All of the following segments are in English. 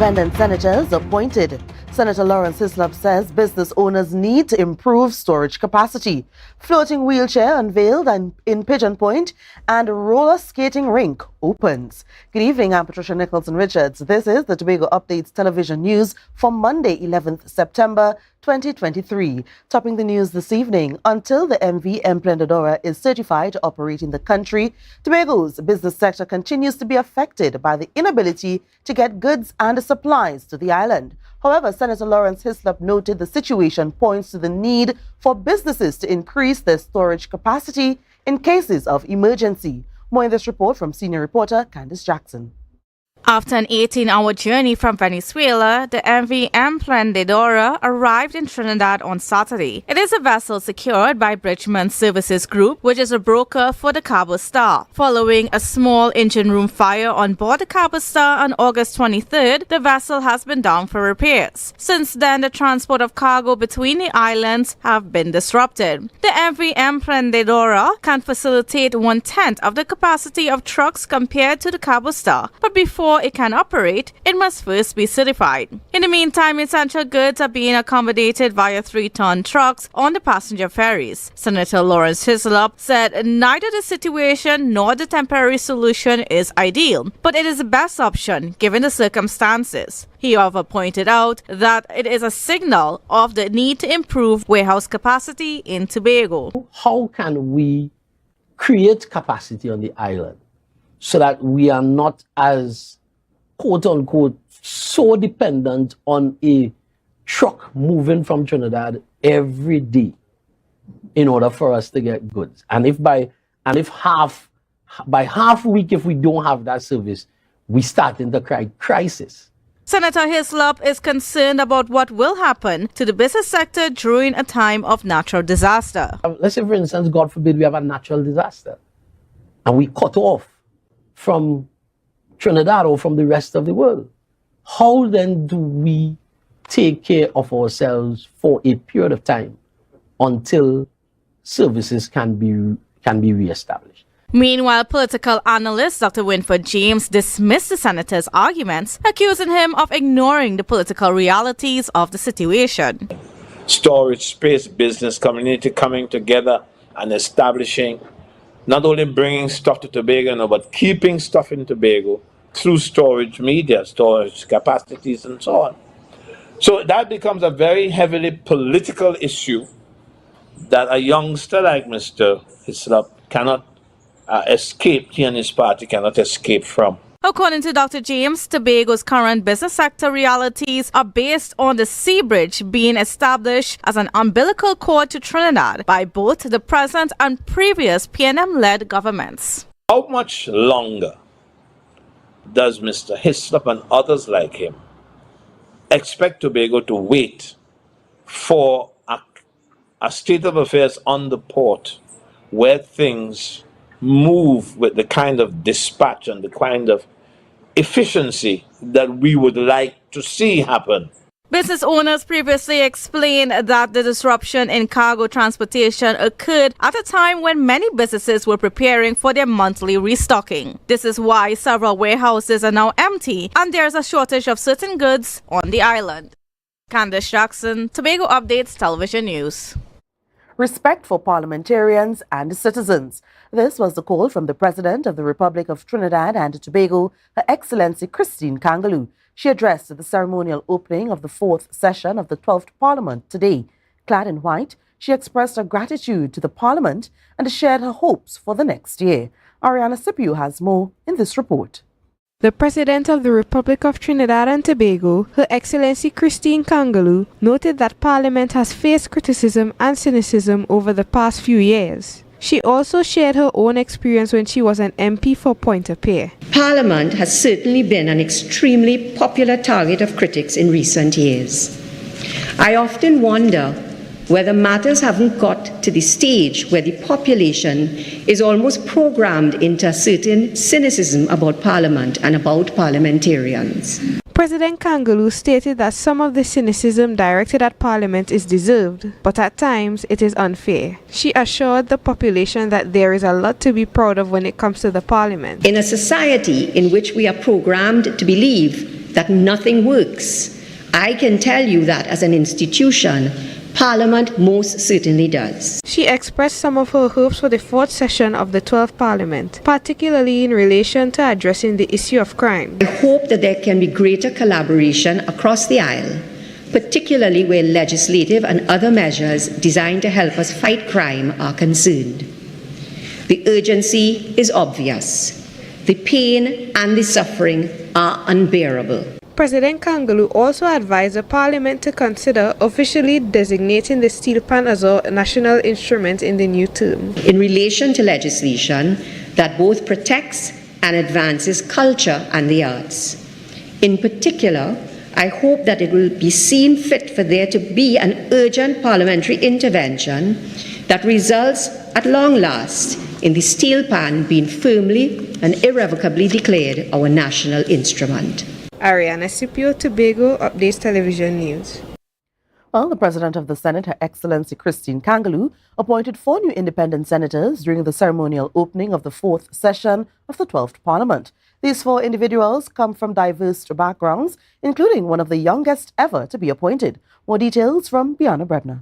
independent senators appointed. Senator Lawrence Hislop says business owners need to improve storage capacity. Floating wheelchair unveiled in Pigeon Point and roller skating rink opens. Good evening, I'm Patricia Nicholson-Richards. This is the Tobago Updates television news for Monday, 11th September 2023. Topping the news this evening, until the MV Emprendedora is certified to operate in the country, Tobago's business sector continues to be affected by the inability to get goods and supplies to the island. However, Senator Lawrence Hislop noted the situation points to the need for businesses to increase their storage capacity in cases of emergency. More in this report from senior reporter Candice Jackson. After an 18-hour journey from Venezuela, the MV Emprendedora arrived in Trinidad on Saturday. It is a vessel secured by Bridgman Services Group, which is a broker for the Cabo Star. Following a small engine room fire on board the Cabo Star on August 23rd, the vessel has been down for repairs. Since then, the transport of cargo between the islands have been disrupted. The MV Emprendedora can facilitate 1/10 of the capacity of trucks compared to the Cabo Star, but before it can operate, it must first be certified. In the meantime, essential goods are being accommodated via 3-ton trucks on the passenger ferries. Senator Lawrence Hislop said neither the situation nor the temporary solution is ideal, but it is the best option given the circumstances. He however pointed out that it is a signal of the need to improve warehouse capacity in Tobago. How can we create capacity on the island so that we are not as quote-unquote, so dependent on a truck moving from Trinidad every day in order for us to get goods? And if by half week, if we don't have that service, we start in the crisis. Senator Hislop is concerned about what will happen to the business sector during a time of natural disaster. Let's say, for instance, God forbid, we have a natural disaster and we cut off from Trinidad or from the rest of the world. How then do we take care of ourselves for a period of time until services can be reestablished? Meanwhile, political analyst Dr. Winford James dismissed the senator's arguments, accusing him of ignoring the political realities of the situation. Storage space business community coming together and establishing, not only bringing stuff to Tobago, but keeping stuff in Tobago through storage media, storage capacities, and so on. So that becomes a very heavily political issue that a youngster like Mr. Hislop cannot escape, he and his party cannot escape from. According to Dr. James, Tobago's current business sector realities are based on the sea bridge being established as an umbilical cord to Trinidad by both the present and previous PNM-led governments. How much longer does Mr. Hislop and others like him expect Tobago to wait for a state of affairs on the port where things move with the kind of dispatch and the kind of efficiency that we would like to see happen? Business owners previously explained that the disruption in cargo transportation occurred at a time when many businesses were preparing for their monthly restocking. This is why several warehouses are now empty and there's a shortage of certain goods on the island. Candice Jackson, Tobago Updates Television News. Respect for parliamentarians and citizens. This was the call from the President of the Republic of Trinidad and Tobago, Her Excellency Christine Kangaloo. She addressed the ceremonial opening of the 4th session of the 12th Parliament today. Clad in white, she expressed her gratitude to the Parliament and shared her hopes for the next year. Ariana Sipiu has more in this report. The President of the Republic of Trinidad and Tobago, Her Excellency Christine Kangaloo, noted that Parliament has faced criticism and cynicism over the past few years. She also shared her own experience when she was an MP for Pointe-a-Pierre. Parliament has certainly been an extremely popular target of critics in recent years. I often wonder whether matters haven't got to the stage where the population is almost programmed into a certain cynicism about Parliament and about parliamentarians. President Kangaloo stated that some of the cynicism directed at Parliament is deserved, but at times it is unfair. She assured the population that there is a lot to be proud of when it comes to the Parliament. In a society in which we are programmed to believe that nothing works, I can tell you that as an institution, Parliament most certainly does. She expressed some of her hopes for the fourth session of the 12th Parliament, particularly in relation to addressing the issue of crime. I hope that there can be greater collaboration across the aisle, particularly where legislative and other measures designed to help us fight crime are concerned. The urgency is obvious. The pain and the suffering are unbearable. President Kangaloo also advised the Parliament to consider officially designating the steel pan as a national instrument in the new term. In relation to legislation that both protects and advances culture and the arts. In particular, I hope that it will be seen fit for there to be an urgent parliamentary intervention that results at long last in the steel pan being firmly and irrevocably declared our national instrument. Ariana Scipio, Tobago, Updates Television News. Well, the President of the Senate, Her Excellency Christine Kangaloo, appointed 4 new independent senators during the ceremonial opening of the 4th session of the 12th Parliament. These 4 individuals come from diverse backgrounds, including one of the youngest ever to be appointed. More details from Biana Brebner.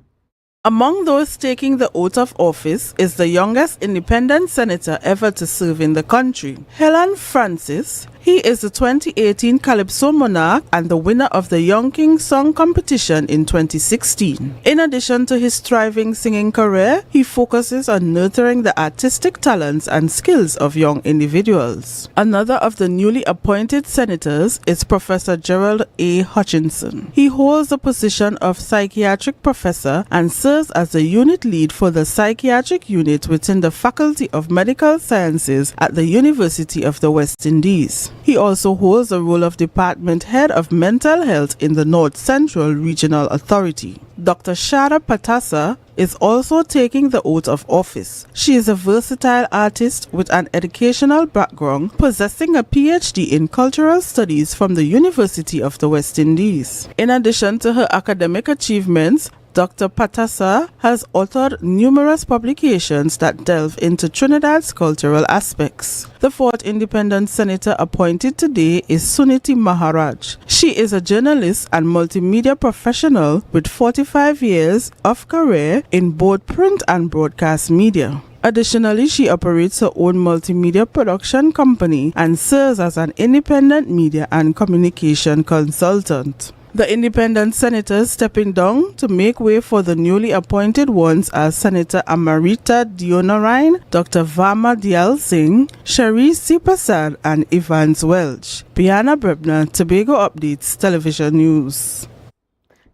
Among those taking the oath of office is the youngest independent senator ever to serve in the country, Helen Francis. He is the 2018 Calypso Monarch and the winner of the Young King Song competition in 2016. In addition to his thriving singing career, he focuses on nurturing the artistic talents and skills of young individuals. Another of the newly appointed senators is Professor Gerald A. Hutchinson. He holds the position of psychiatric professor and serves as the unit lead for the psychiatric unit within the Faculty of Medical Sciences at the University of the West Indies. He also holds the role of Department Head of Mental Health in the North Central Regional Authority. Dr. Shada Patasa is also taking the oath of office. She is a versatile artist with an educational background, possessing a PhD in Cultural Studies from the University of the West Indies. In addition to her academic achievements, Dr. Patasa has authored numerous publications that delve into Trinidad's cultural aspects. The 4th independent senator appointed today is Suniti Maharaj. She is a journalist and multimedia professional with 45 years of career in both print and broadcast media. Additionally, she operates her own multimedia production company and serves as an independent media and communication consultant. The independent senators stepping down to make way for the newly appointed ones are Senator Amarita Dionarine, Dr. Varma Dial Singh, Shari C. Prasad, and Evans Welch. Biana Brebner, Tobago Updates Television News.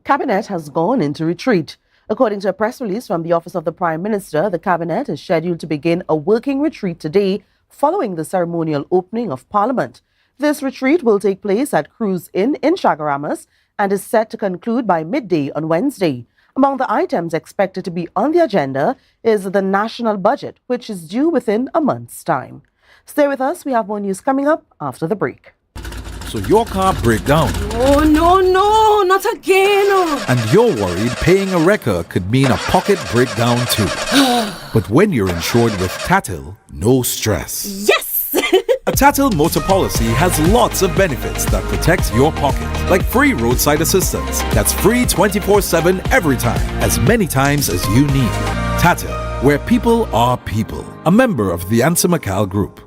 Cabinet has gone into retreat. According to a press release from the Office of the Prime Minister, the Cabinet is scheduled to begin a working retreat today following the ceremonial opening of Parliament. This retreat will take place at Cruise Inn in Chaguaramas and is set to conclude by midday on Wednesday. Among the items expected to be on the agenda is the national budget, which is due within a month's time. Stay with us. We have more news coming up after the break. So your car break down. Oh, no, not again. And you're worried paying a wrecker could mean a pocket breakdown too. But when you're insured with Tatil, no stress. Yes! A Tatil motor policy has lots of benefits that protect your pocket, like free roadside assistance. That's free 24/7 every time, as many times as you need. Tatil, where people are people. A member of the Ansa Macal Group.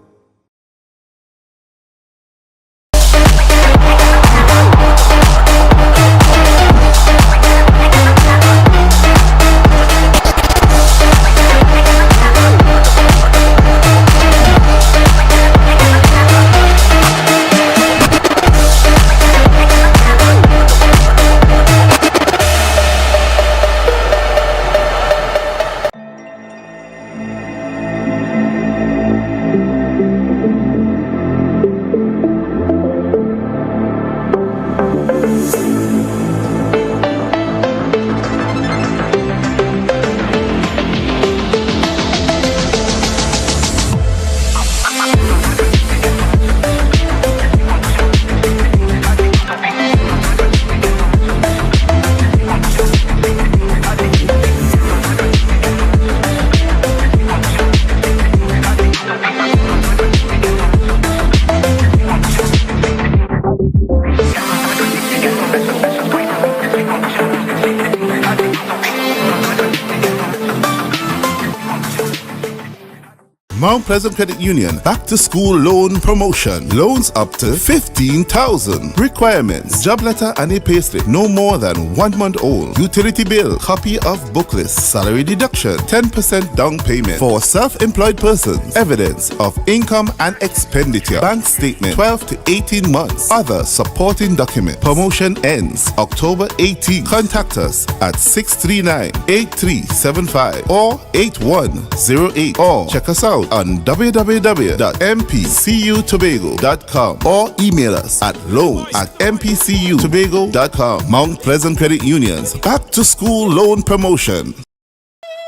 Mount Pleasant Credit Union Back to School Loan Promotion. Loans up to $15,000. Requirements: job letter and a payslip no more than 1 month old. Utility bill, copy of book list, salary deduction, 10% down payment for self-employed persons, evidence of income and expenditure, bank statement, 12 to 18 months, other supporting document. Promotion ends October 18. Contact us at 639-8375 or 8108 or check us out on www.mpcutobago.com or email us at loan@mpcutobago.com. Mount Pleasant Credit Union's Back to School Loan Promotion.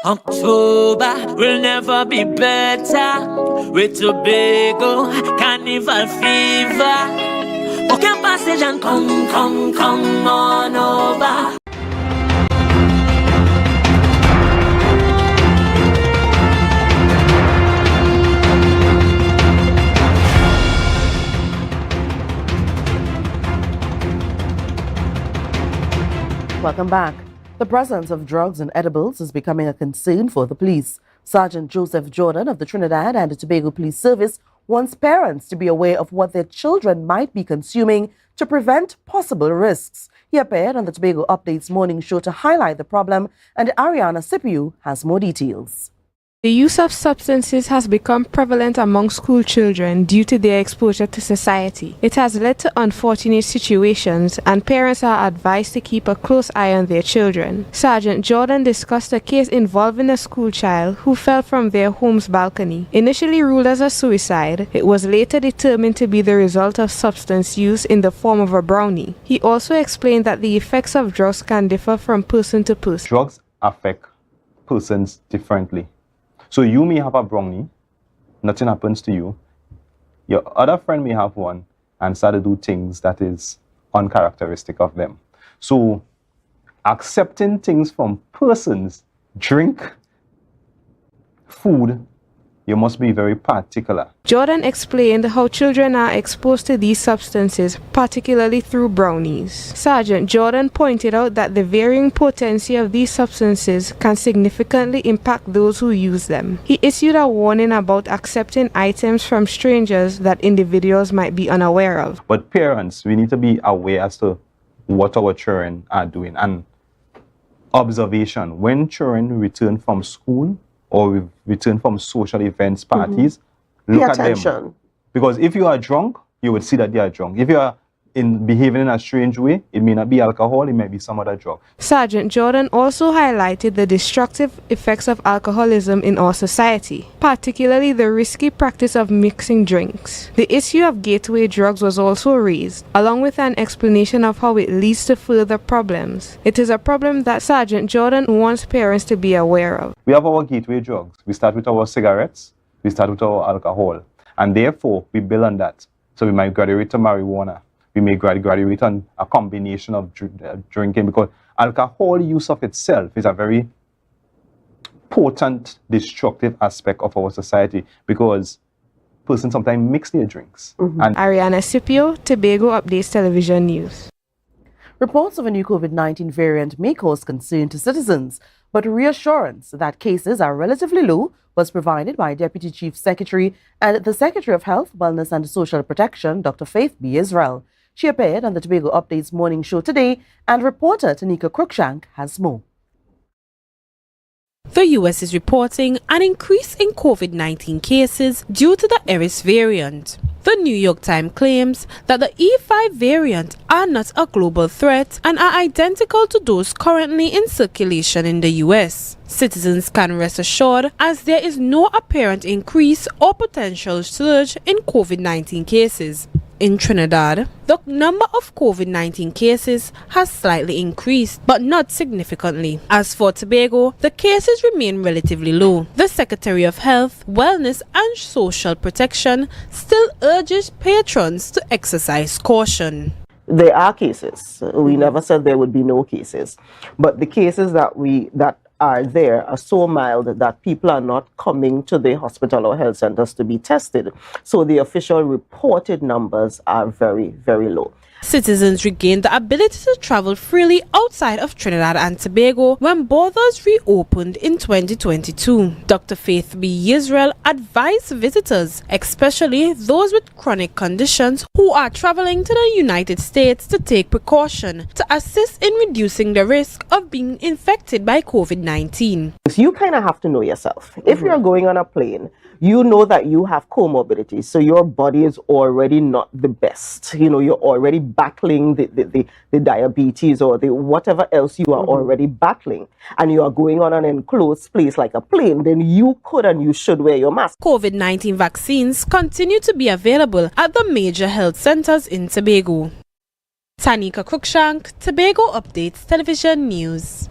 October will never be better with Tobago Carnival Fever. Book your passage and come on over. Welcome back. The presence of drugs and edibles is becoming a concern for the police. Sergeant Joseph Jordan of the Trinidad and Tobago Police Service wants parents to be aware of what their children might be consuming to prevent possible risks. He appeared on the Tobago Updates morning show to highlight the problem, and Ariana Sipiu has more details. The use of substances has become prevalent among school children due to their exposure to society. It has led to unfortunate situations, and parents are advised to keep a close eye on their children. Sergeant Jordan discussed a case involving a school child who fell from their home's balcony. Initially ruled as a suicide, it was later determined to be the result of substance use in the form of a brownie. He also explained that the effects of drugs can differ from person to person. Drugs affect persons differently. So you may have a brownie, nothing happens to you. Your other friend may have one and start to do things that is uncharacteristic of them. So accepting things from persons, drink, food, you must be very particular. Jordan explained how children are exposed to these substances, particularly through brownies. Sergeant Jordan pointed out that the varying potency of these substances can significantly impact those who use them. He issued a warning about accepting items from strangers that individuals might be unaware of. But parents, we need to be aware as to what our children are doing. And observation, when children return from school, or return from social events, parties, look at them. Because if you are drunk, you would see that they are drunk. If you are behaving in a strange way, it may not be alcohol, it might be some other drug. Sergeant Jordan also highlighted the destructive effects of alcoholism in our society, particularly the risky practice of mixing drinks. The issue of gateway drugs was also raised, along with an explanation of how it leads to further problems. It is a problem that Sergeant Jordan wants parents to be aware of. We have our gateway drugs. We start with our cigarettes, we start with our alcohol, and therefore we build on that. So we might graduate to marijuana. We may graduate on a combination of drinking, because alcohol use of itself is a very potent, destructive aspect of our society, because persons sometimes mix their drinks. And Ariana Scipio, Tobago Updates Television News. Reports of a new COVID-19 variant may cause concern to citizens, but reassurance that cases are relatively low was provided by Deputy Chief Secretary and the Secretary of Health, Wellness and Social Protection, Dr. Faith B. Israel. She appeared on the Tobago Updates morning show today, and reporter Tanika Cruikshank has more. The U.S. is reporting an increase in COVID-19 cases due to the Eris variant. The New York Times claims that the E5 variant are not a global threat and are identical to those currently in circulation in the U.S. Citizens can rest assured, as there is no apparent increase or potential surge in COVID-19 cases. In Trinidad, the number of COVID-19 cases has slightly increased, but not significantly. As for Tobago, the cases remain relatively low. The Secretary of Health, Wellness and Social Protection still urges patrons to exercise caution. There are cases. We never said there would be no cases, but the cases that are there are so mild that people are not coming to the hospital or health centers to be tested. So the official reported numbers are very, very low. Citizens regained the ability to travel freely outside of Trinidad and Tobago when borders reopened in 2022. Dr. Faith B. Israel advised visitors, especially those with chronic conditions who are traveling to the United States, to take precaution to assist in reducing the risk of being infected by COVID-19. So you kind of have to know yourself. If you're going on a plane, you know that you have comorbidities, so your body is already not the best. You know, you're already battling the diabetes or the whatever else you are already battling, and you are going on an enclosed place like a plane, then you could and you should wear your mask. COVID-19 vaccines continue to be available at the major health centers in Tobago. Tanika Cruikshank, Tobago Updates Television News.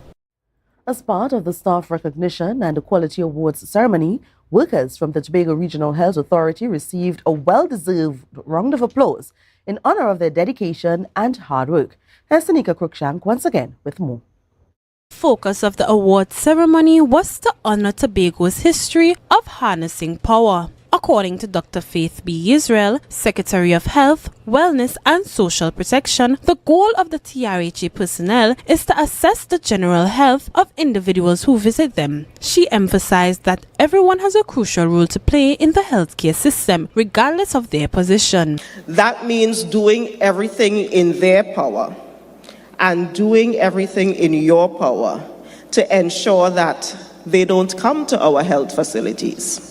As part of the Staff Recognition and Quality Awards ceremony, workers from the Tobago Regional Health Authority received a well-deserved round of applause in honor of their dedication and hard work. Here's Tanika Cruikshank once again with more. Focus of the award ceremony was to honor Tobago's history of harnessing power. According to Dr. Faith B. Israel, Secretary of Health, Wellness and Social Protection, the goal of the TRHA personnel is to assess the general health of individuals who visit them. She emphasized that everyone has a crucial role to play in the healthcare system, regardless of their position. That means doing everything in their power and doing everything in your power to ensure that they don't come to our health facilities,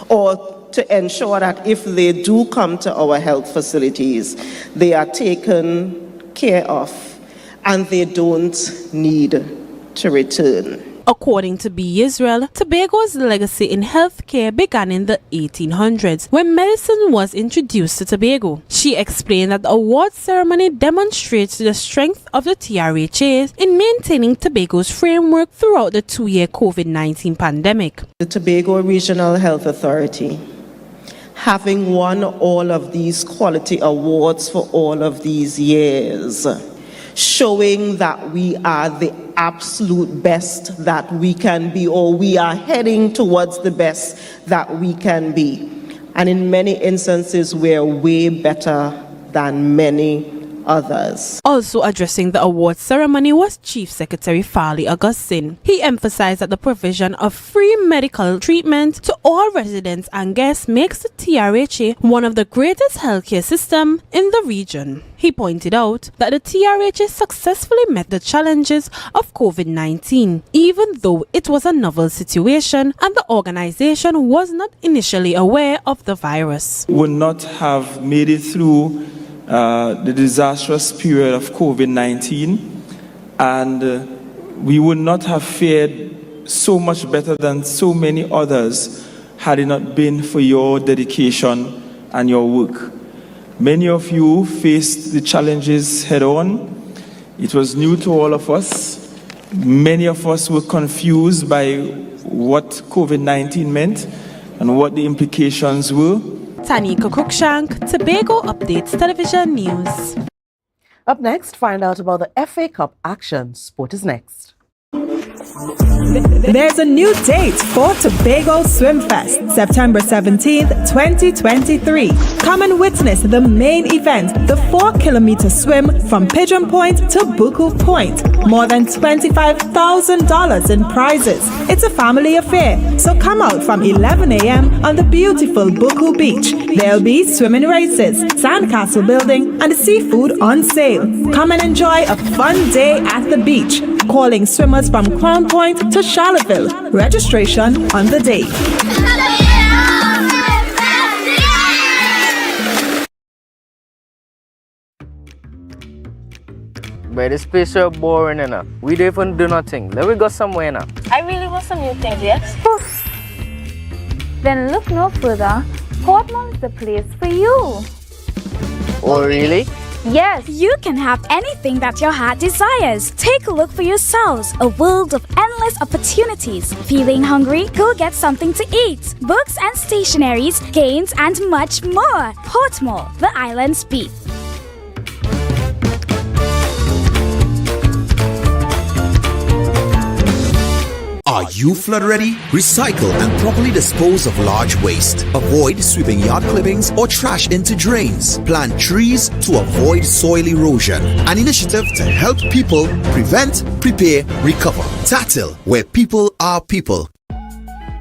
or to ensure that if they do come to our health facilities, they are taken care of and they don't need to return. According to B. Israel, Tobago's legacy in healthcare began in the 1800s when medicine was introduced to Tobago. She explained that the award ceremony demonstrates the strength of the TRHA in maintaining Tobago's framework throughout the 2-year COVID-19 pandemic. The Tobago Regional Health Authority, having won all of these quality awards for all of these years, showing that we are the absolute best that we can be, or we are heading towards the best that we can be. And in many instances, we're way better than many others. Also addressing the award ceremony was Chief Secretary Farley Augustine. He emphasized that the provision of free medical treatment to all residents and guests makes the TRHA one of the greatest healthcare systems in the region. He pointed out that the TRHA successfully met the challenges of COVID-19, even though it was a novel situation and the organization was not initially aware of the virus. Would not have made it through the disastrous period of COVID-19, and we would not have fared so much better than so many others had it not been for your dedication and your work. Many of you faced the challenges head on. It was new to all of us. Many of us were confused by what COVID-19 meant and what the implications were. Tanika Cruikshank, Tobago Updates Television News. Up next, find out about the FA Cup action. Sport is next. There's a new date for Tobago Swim Fest, September 17th, 2023. Come and witness the main event, the 4-kilometer swim from Pigeon Point to Buku Point. More than $25,000 in prizes. It's a family affair, so come out from 11 a.m. on the beautiful Buku Beach. There'll be swimming races, sandcastle building, and seafood on sale. Come and enjoy a fun day at the beach. Calling swimmers from Crown Point to Charlottesville. Registration on the day. But this place is boring enough. We don't even do nothing. Let me go somewhere now. I really want some new things, yes? Then look no further. Portmore is the place for you. Oh, really? Yes, you can have anything that your heart desires. Take a look for yourselves. A world of endless opportunities. Feeling hungry? Go get something to eat. Books and stationeries, games, and much more. Portmore, the island's beat. Are you flood ready? Recycle and properly dispose of large waste. Avoid sweeping yard clippings or trash into drains. Plant trees to avoid soil erosion. An initiative to help people prevent, prepare, recover. Tatil, where people are people.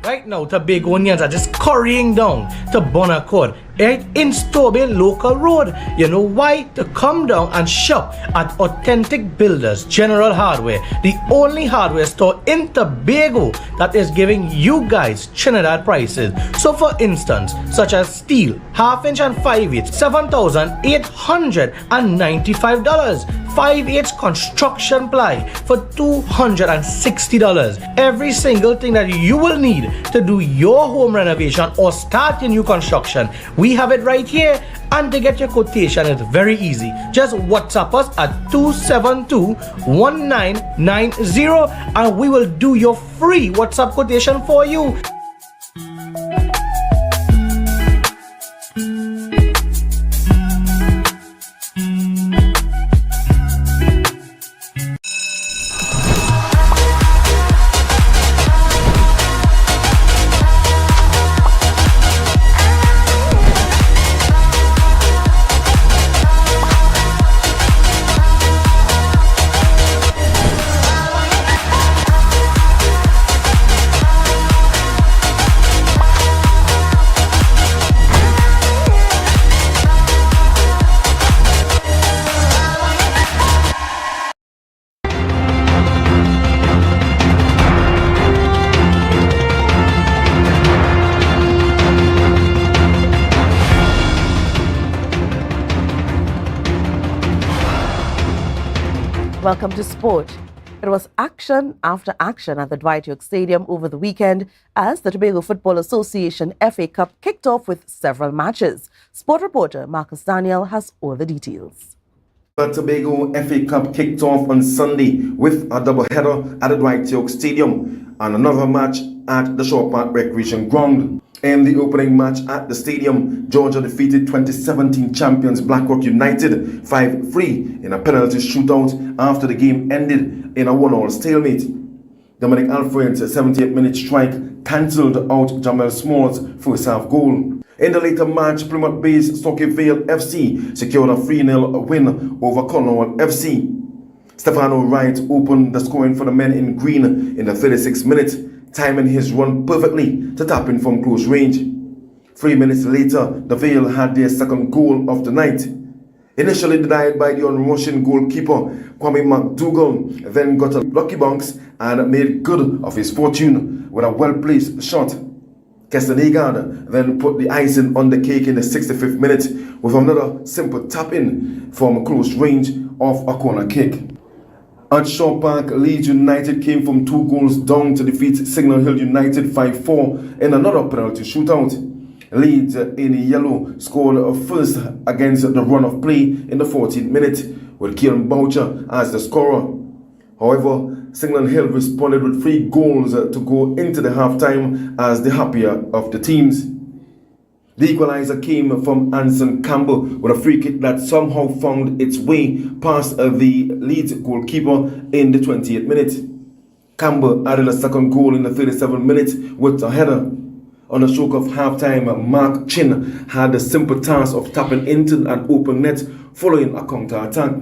Right now, Tobagonians are just currying down to Bonaccord, right in Stobie Local Road. You know why? To come down and shop at Authentic Builders General Hardware, the only hardware store in Tobago that is giving you guys Trinidad prices. So for instance, such as steel, 1/2 inch and 5/8, $7,895. 5/8 construction ply for $260. Every single thing that you will need to do your home renovation or start your new construction, we have it right here. And to get your quotation, it's very easy. Just WhatsApp us at 272-1990 and we will do your free WhatsApp quotation for you. Welcome to sport. It was action after action at the Dwight York Stadium over the weekend as the Tobago Football Association FA Cup kicked off with several matches. Sport reporter Marcus Daniel has all the details. The Tobago FA Cup kicked off on Sunday with a double-header at the Dwight York Stadium and another match at the Shaw Park Recreation Ground. In the opening match at the stadium, Georgia defeated 2017 champions Blackrock United 5-3 in a penalty shootout after the game ended in a 1-1 stalemate. Dominic Alfred's 78-minute strike cancelled out Jamel Small's first half goal. In the later match, Plymouth-based Stocky Vale FC secured a 3-0 win over Cornwall FC. Stefano Wright opened the scoring for the men in green in the 36th minute, timing his run perfectly to tap in from close range. 3 minutes later, the Vale had their second goal of the night. Initially denied by the on-rushing goalkeeper, Kwame McDougall then got a lucky bounce and made good of his fortune with a well-placed shot. Kestenegard then put the icing on the cake in the 65th minute with another simple tap-in from close range of a corner kick. At Shaw Park, Leeds United came from 2 goals down to defeat Signal Hill United 5-4 in another penalty shootout. Leeds in yellow scored first against the run of play in the 14th minute with Kieran Boucher as the scorer. However, Signal Hill responded with 3 goals to go into the halftime as the happier of the teams. The equalizer came from Anson Campbell with a free kick that somehow found its way past the Leeds goalkeeper in the 28th minute. Campbell added a second goal in the 37th minute with a header. On the stroke of halftime, Mark Chin had the simple task of tapping into an open net following a counter-attack.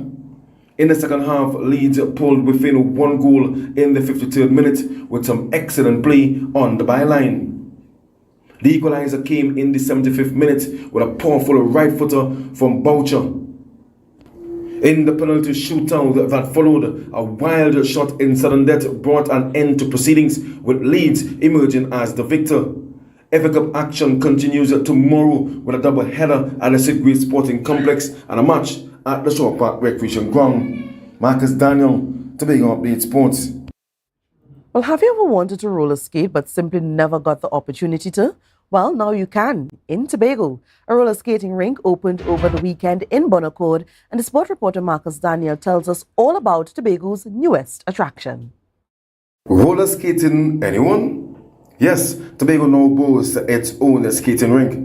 In the second half, Leeds pulled within 1 goal in the 53rd minute with some excellent play on the byline. The equalizer came in the 75th minute with a powerful right footer from Boucher. In the penalty shootout that followed, a wild shot in sudden death brought an end to proceedings with Leeds emerging as the victor. FA Cup action continues tomorrow with a double header at the Sidgway Sporting Complex and a match at the Shaw Park Recreation Ground. Marcus Daniel, Tobago Update Sports. Well, have you ever wanted to roller skate but simply never got the opportunity to? Well, now you can. In Tobago, a roller skating rink opened over the weekend in Bonaccord, and the sport reporter Marcus Daniel tells us all about Tobago's newest attraction. Roller skating, anyone? Yes, Tobago now boasts its own skating rink.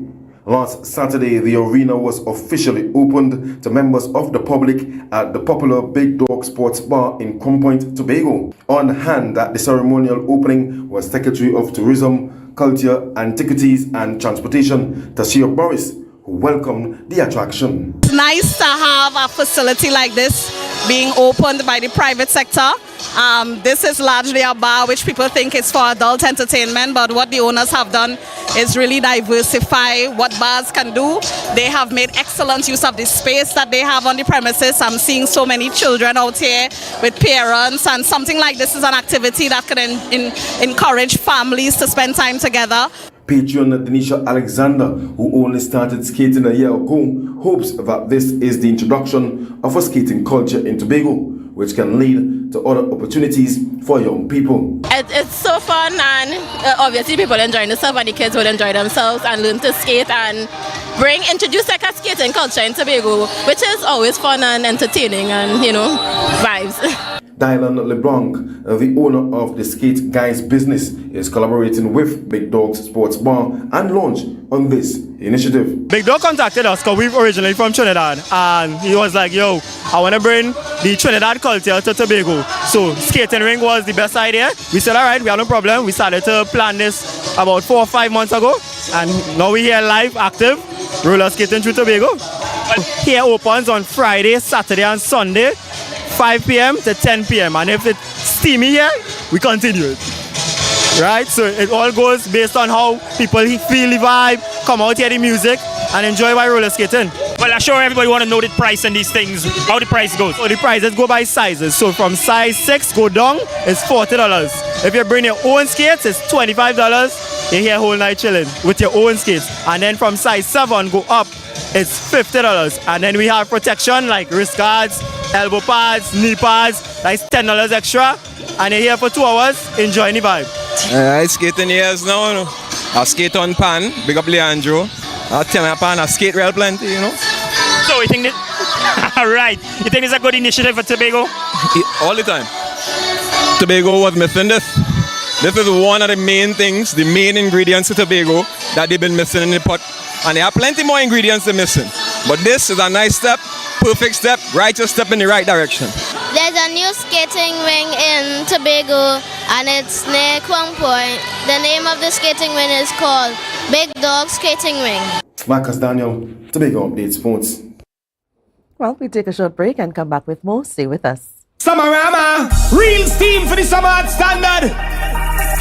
Last Saturday, the arena was officially opened to members of the public at the popular Big Dog Sports Bar in Crown Point, Tobago. On hand at the ceremonial opening was Secretary of Tourism, Culture, Antiquities and Transportation, Tashir Boris, who welcomed the attraction. It's nice to have a facility like this being opened by the private sector. This is largely a bar which people think is for adult entertainment, but what the owners have done is really diversify what bars can do. They have made excellent use of the space that they have on the premises. I'm seeing so many children out here with parents, and something like this is an activity that can encourage families to spend time together. Patron Denisha Alexander, who only started skating a year ago, hopes that this is the introduction of a skating culture in Tobago, which can lead to other opportunities for young people. It's so fun, and obviously people enjoying the stuff, and the kids will enjoy themselves and learn to skate and introduce like a skating culture in Tobago, which is always fun and entertaining and, vibes. Dylan LeBlanc, the owner of the Skate Guys business, is collaborating with Big Dog's Sports Bar and launch on this initiative. Big Dog contacted us because we're originally from Trinidad, and he was like, yo, I want to bring the Trinidad culture to Tobago. So skating ring was the best idea. We said, all right, we have no problem. We started to plan this about 4 or 5 months ago, and now we're here live, active, roller skating through Tobago. Here opens on Friday, Saturday and Sunday, 5 p.m. to 10 p.m. and if it's steamy here, we continue it. Right? So it all goes based on how people feel the vibe, come out, hear the music, and enjoy by roller skating. Well, I'm sure everybody want to know the price and these things, how the price goes. So the prices go by sizes. So from size 6 go down, it's $40. If you bring your own skates, it's $25. You're here whole night chilling with your own skates. And then from size 7 go up, it's $50. And then we have protection like wrist guards, elbow pads, knee pads, that's $10 extra. And you're here for 2 hours, enjoying the vibe. I skate in years now. I skate on pan, big up Leandro. I tell my pan, I skate real plenty, So you think that, alright, you think it's a good initiative for Tobago? All the time. Tobago was missing this. This is one of the main things, the main ingredients to Tobago that they've been missing in the pot. And there are plenty more ingredients they're missing. But this is a nice step, perfect step, righteous step in the right direction. There's a new skating ring in Tobago and it's near Crown Point. The name of the skating ring is called Big Dog Skating Ring. Marcus Daniel, Tobago Update Sports. Well, we take a short break and come back with more. Stay with us. Summerama, real steam for the summer at Standard.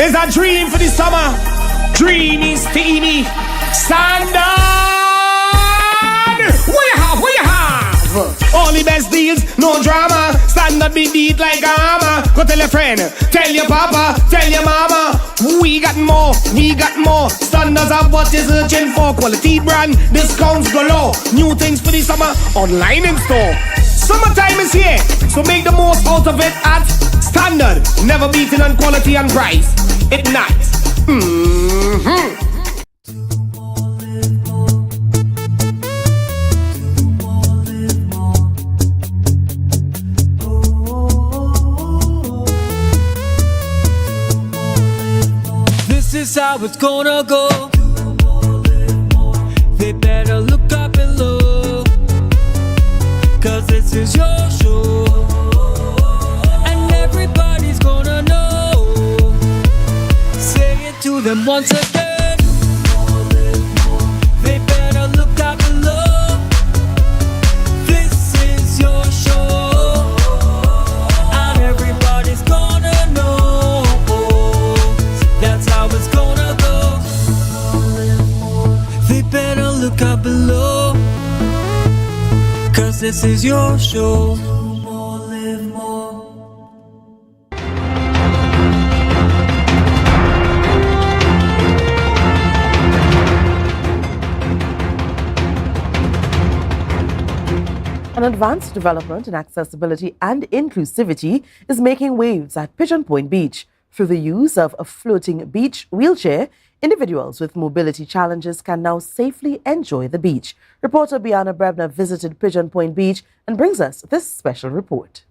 Is a dream for the summer. Dreamy, steamy, Standard. What you have? All the best deals, no drama. Standard be beat like a hammer. Go tell your friend, tell your papa, tell your mama. We got more. Standards have what is searching for. Quality brand, discounts galore. New things for the summer, online in store. Summertime is here, so make the most out of it at Standard. Never beaten on quality and price. Ignite. This is how it's gonna go. They better look up below, 'cause this is your show, and everybody's gonna know. Say it to them once again. They better look up below. This is your show, and everybody's gonna know. That's how it's gonna go. They better look up below, 'cause this is your show. An advanced development in accessibility and inclusivity is making waves at Pigeon Point Beach. Through the use of a floating beach wheelchair, individuals with mobility challenges can now safely enjoy the beach. Reporter Biana Brebner visited Pigeon Point Beach and brings us this special report.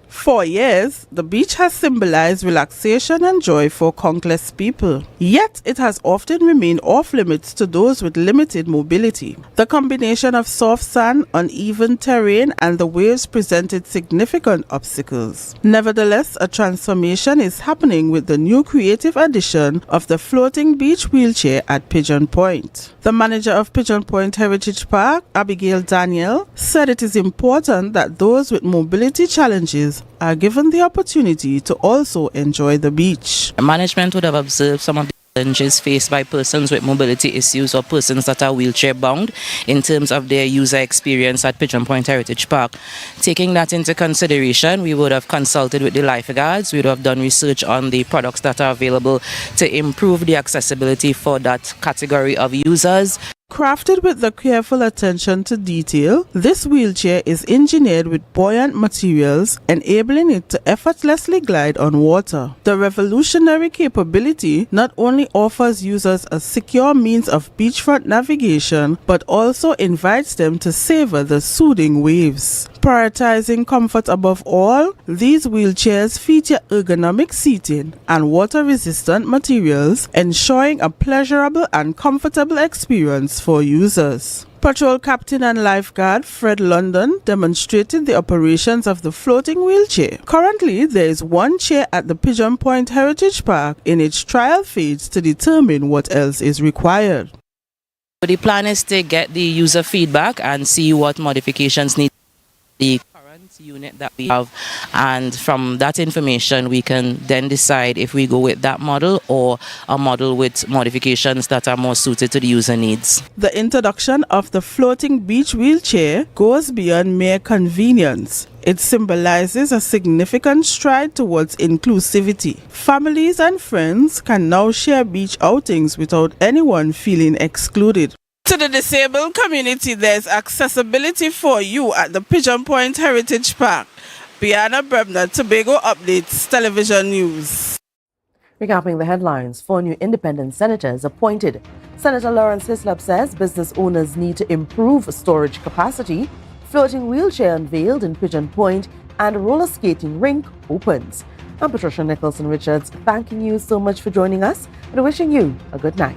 For years, the beach has symbolized relaxation and joy for countless people. Yet, it has often remained off limits to those with limited mobility. The combination of soft sand, uneven terrain, and the waves presented significant obstacles. Nevertheless, a transformation is happening with the new creative addition of the floating beach wheelchair at Pigeon Point. The manager of Pigeon Point Heritage Park, Abigail Daniel, said it is important that those with mobility challenges are given the opportunity to also enjoy the beach. Management would have observed some of the challenges faced by persons with mobility issues or persons that are wheelchair bound in terms of their user experience at Pigeon Point Heritage Park. Taking that into consideration, we would have consulted with the lifeguards, we would have done research on the products that are available to improve the accessibility for that category of users. Crafted with the careful attention to detail, this wheelchair is engineered with buoyant materials, enabling it to effortlessly glide on water. The revolutionary capability not only offers users a secure means of beachfront navigation, but also invites them to savor the soothing waves. Prioritizing comfort above all, these wheelchairs feature ergonomic seating and water-resistant materials, ensuring a pleasurable and comfortable experience for users. Patrol Captain and Lifeguard Fred London demonstrated the operations of the floating wheelchair. Currently, there is one chair at the Pigeon Point Heritage Park in its trial phase to determine what else is required. The plan is to get the user feedback and see what modifications need the current unit that we have, and from that information we can then decide if we go with that model or a model with modifications that are more suited to the user needs. The introduction of the floating beach wheelchair goes beyond mere convenience. It symbolizes a significant stride towards inclusivity. Families and friends can now share beach outings without anyone feeling excluded. To the disabled community, there's accessibility for you at the Pigeon Point Heritage Park. Biana Brebner, Tobago Updates, Television News. Recapping the headlines, 4 new independent senators appointed. Senator Lawrence Hislop says business owners need to improve storage capacity. Floating wheelchair unveiled in Pigeon Point, and roller skating rink opens. I'm Patricia Nicholson Richards, thanking you so much for joining us and wishing you a good night.